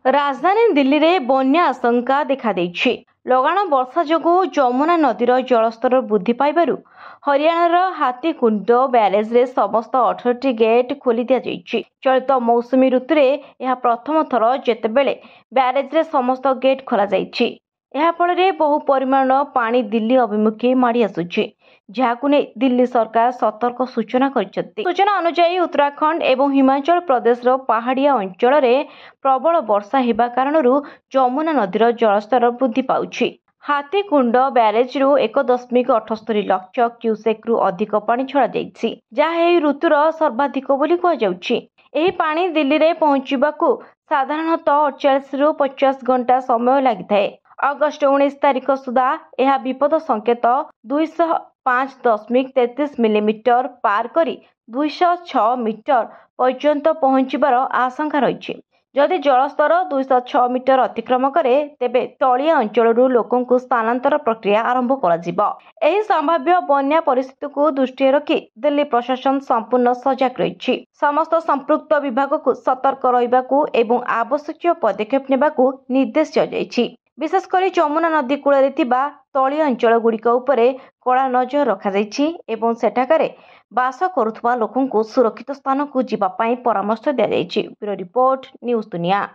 राजधानी दिल्ली रे बन्या आशंका देखा लगाण वर्षा जोगु जमुना नदीर जलस्तर वृद्धि पाइबारु हरियाणार हाथीकुंड ब्यारेज रे समस्त 18टी गेट खोली दिया जाइछि। चलित मौसुमी ऋतु रे यह प्रथम थर जेतेबेले ब्यारेज रे समस्त गेट खोला जाइछि। एहा फଳରେ बहु परिमाण पानी दिल्ली अभिमुखे माड़ी आसुछि, जहाकु नै दिल्ली सरकार सतर्क सूचना करिसेंति। सूचना अनुसार उत्तराखंड एवं हिमाचल प्रदेश रो पहाड़िया अंचल रे प्रबल वर्षा हेबा कारणरू जमुना नदीर जलस्तर वृद्धि पाउछि। हाथीकुंड ब्यारेज रु 1.78 लक्ष क्यूसेक रु अधिक पानी छड़ा जाइछि, जहा एही ऋतुर सर्वाधिक बोली कुहा जाउछि। एही पानी दिल्ली रे पहुंचिबाकू साधारणतः 48 रु 50 घंटा समय लागिଥାଏ। अगस्ट 19 तारिख सुधा यह विपद संकेत 205.33 मिलीमीटर पार करी 206 मीटर पर्यंत पहुंचबार आशंका रही। जदि जलस्तर 206 मीटर अतिक्रम करे तेबे तलिया अंचलरू लोकंकु स्थानांतर प्रक्रिया आरंभ कराजिबो। एही संभाव्य बन्या परिस्थिति को दृष्टि रखी दिल्ली प्रशासन संपूर्ण सजग रही। समस्त संपृक्त विभाग को सतर्क रहिबाकू एवं आवश्यक पदक्षेप नेबाकू निर्देश दिया। विशेषकर जमुना नदी कूल तलिया अंचल गुड़िक उपरे कड़ा नजर रखाଯାଇଛି एवं सेठाकारे बास करुथुवा लोकंकु सुरक्षित स्थान को जीवा पाई परामर्श दिया जाइछि। ब्यूरो रिपोर्ट, न्यूज दुनिया।